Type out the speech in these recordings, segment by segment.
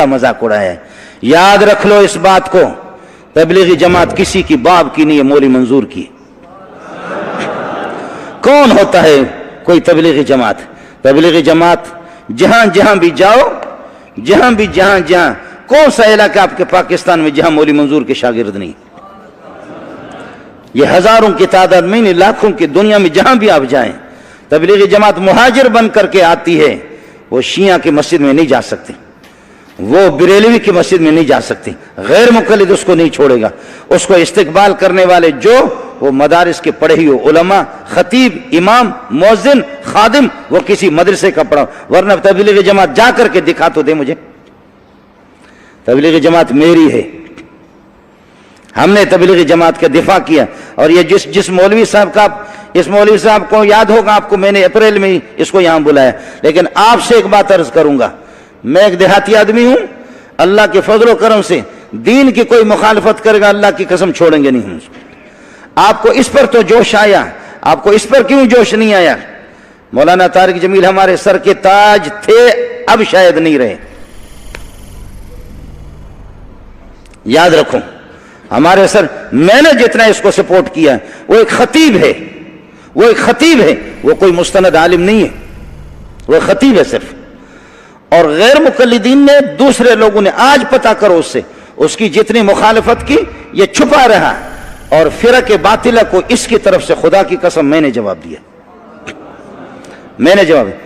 مذاق اڑایا ہے۔ یاد رکھ لو اس بات کو، تبلیغی جماعت کسی کی باپ کی نہیں ہے، مولوی منظور کی۔ کون ہوتا ہے کوئی تبلیغی جماعت؟ تبلیغی جماعت جہاں جہاں بھی جاؤ، جہاں کون سا علاقہ آپ کے پاکستان میں جہاں مولوی منظور کے شاگرد نہیں؟ یہ ہزاروں کی تعداد میں نہیں، لاکھوں کی دنیا میں جہاں بھی آپ جائیں، تبلیغی جماعت مہاجر بن کر کے آتی ہے۔ وہ شیعہ کی مسجد میں نہیں جا سکتی، وہ بریلوی کی مسجد میں نہیں جا سکتی، غیر مقلد اس کو نہیں چھوڑے گا۔ اس کو استقبال کرنے والے جو وہ مدارس کے پڑھے ہوئے علماء، خطیب، امام، مؤذن، خادم، وہ کسی مدرسے کا پڑھا، ورنہ تبلیغی جماعت جا کر کے دکھا تو دے مجھے۔ تبلیغی جماعت میری ہے، ہم نے تبلیغی جماعت کا دفاع کیا۔ اور یہ جس مولوی صاحب کا، اس مولوی صاحب کو یاد ہوگا آپ کو، میں نے اپریل میں اس کو یہاں بلایا، لیکن آپ سے ایک بات عرض کروں گا، میں ایک دیہاتی آدمی ہوں، اللہ کے فضل و کرم سے دین کی کوئی مخالفت کرے گا اللہ کی قسم چھوڑیں گے نہیں ہم اس کو۔ آپ کو اس پر تو جوش آیا، آپ کو اس پر کیوں جوش نہیں آیا؟ مولانا طارق جمیل ہمارے سر کے تاج تھے، اب شاید نہیں رہے۔ یاد رکھو ہمارے سر، میں نے جتنا اس کو سپورٹ کیا وہ ایک خطیب ہے، وہ کوئی مستند عالم نہیں ہے، وہ خطیب ہے صرف۔ اور غیر مقلدین نے، دوسرے لوگوں نے، آج پتہ کرو اس سے، اس کی جتنی مخالفت کی یہ چھپا رہا، اور فرق باطلہ کو اس کی طرف سے خدا کی قسم میں نے جواب دیا، میں نے جواب دیا۔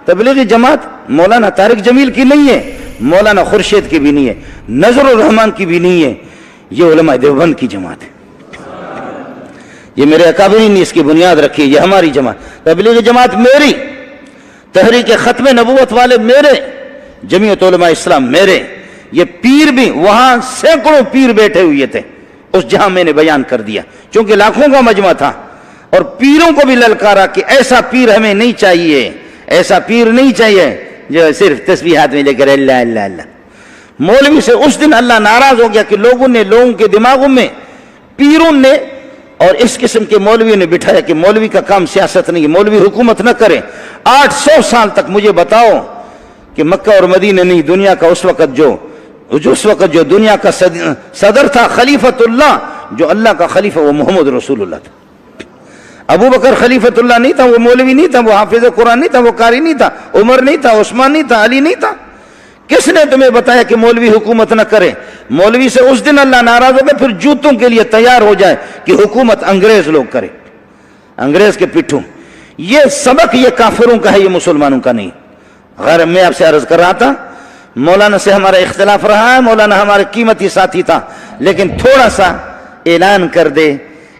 تبلیغی جماعت مولانا طارق جمیل کی نہیں ہے، مولانا خورشید کی بھی نہیں ہے، نظر الرحمان کی بھی نہیں ہے، یہ علماء دیوبند کی جماعت ہے۔ یہ میرے اکابرین نے اس کی بنیاد رکھی، یہ ہماری جماعت۔ تبلیغی جماعت میری، تحریک ختم نبوت والے میرے، جمعیت علماء اسلام میرے۔ یہ پیر بھی، وہاں سینکڑوں پیر بیٹھے ہوئے تھے اس جہاں میں نے بیان کر دیا، چونکہ لاکھوں کا مجمع تھا، اور پیروں کو بھی للکارا کہ ایسا پیر ہمیں نہیں چاہیے، ایسا پیر نہیں چاہیے جو صرف تسبیحات میں لے کر اللہ اللہ اللہ۔ مولوی سے اس دن اللہ ناراض ہو گیا کہ لوگوں کے دماغوں میں، پیروں نے اور اس قسم کے مولویوں نے بٹھایا کہ مولوی کا کام سیاست نہیں ہے، مولوی حکومت نہ کرے۔ 800 سال تک مجھے بتاؤ کہ مکہ اور مدینہ نہیں، دنیا کا اس وقت جو دنیا کا صدر تھا، خلیفۃ اللہ، جو اللہ کا خلیفہ، وہ محمد رسول اللہ تھا۔ ابو بکر خلیفۃ اللہ نہیں تھا، وہ مولوی نہیں تھا، وہ حافظ قرآن نہیں تھا، وہ قاری نہیں تھا، عمر نہیں تھا، عثمان نہیں تھا، علی نہیں تھا۔ کس نے تمہیں بتایا کہ مولوی حکومت نہ کرے؟ مولوی سے اس دن اللہ ناراض ہو گیا، پھر جوتوں کے لیے تیار ہو جائے کہ حکومت انگریز لوگ کرے، انگریز کے پٹھوں۔ یہ سبق یہ کافروں کا ہے، یہ مسلمانوں کا نہیں۔ غیر میں آپ سے عرض کر رہا تھا، مولانا سے ہمارا اختلاف رہا ہے، مولانا ہمارے قیمتی ساتھی تھا، لیکن تھوڑا سا اعلان کر دے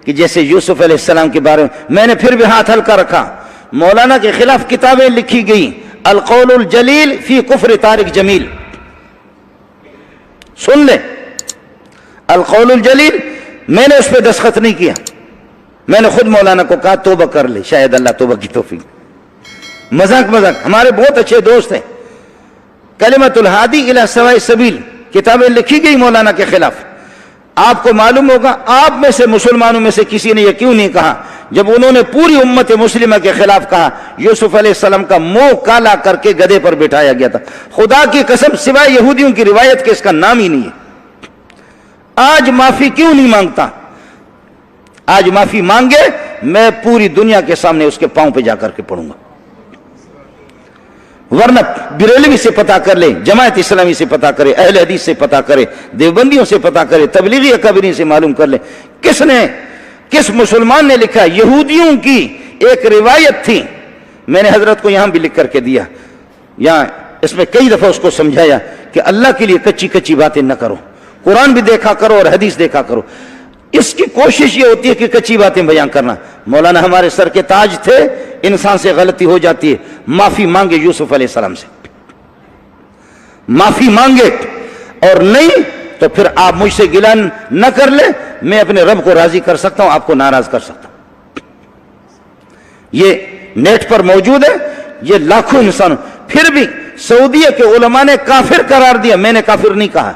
کہ جیسے یوسف علیہ السلام کے بارے میں نے پھر بھی ہاتھ ہلکا رکھا، مولانا کے خلاف کتابیں لکھی گئی، القول الجلیل فی کفر طارق جمیل، سن لے، القول الجلیل، میں نے اس پہ دستخط نہیں کیا، میں نے خود مولانا کو کہا توبہ کر لے، شاید اللہ توبہ کی توفیق۔ مذاق ہمارے بہت اچھے دوست ہیں، کلمۃ الہادی الی سواء السبیل کتابیں لکھی گئی مولانا کے خلاف۔ آپ کو معلوم ہوگا، آپ میں سے مسلمانوں میں سے کسی نے یہ کیوں نہیں کہا جب انہوں نے پوری امت مسلمہ کے خلاف کہا، یوسف علیہ السلام کا منہ کالا کر کے گدھے پر بٹھایا گیا تھا۔ خدا کی قسم سوائے یہودیوں کی روایت کے اس کا نام ہی نہیں ہے۔ آج معافی کیوں نہیں مانگتا؟ آج معافی مانگے، میں پوری دنیا کے سامنے اس کے پاؤں پہ جا کر کے پڑوں گا۔ ورنہ بریلوی سے پتا کر لے، جماعت اسلامی سے پتا کرے، اہل حدیث سے پتا کرے، دیوبندیوں سے پتا کرے، تبلیغی اکابرین سے معلوم کر لے، کس مسلمان نے لکھا؟ یہودیوں کی ایک روایت تھی، میں نے حضرت کو یہاں بھی لکھ کر کے دیا، یہاں اس میں کئی دفعہ اس کو سمجھایا کہ اللہ کے لیے کچی باتیں نہ کرو، قرآن بھی دیکھا کرو اور حدیث دیکھا کرو۔ اس کی کوشش یہ ہوتی ہے کہ کچی باتیں بیان کرنا۔ مولانا ہمارے سر کے تاج تھے، انسان سے غلطی ہو جاتی ہے، معافی مانگے یوسف علیہ السلام سے، معافی مانگے، اور نہیں تو پھر آپ مجھ سے گلہ نہ کر لے، میں اپنے رب کو راضی کر سکتا ہوں، آپ کو ناراض کر سکتا ہوں۔ یہ نیٹ پر موجود ہے، یہ لاکھوں انسانوں، پھر بھی سعودیہ کے علماء نے کافر قرار دیا، میں نے کافر نہیں کہا۔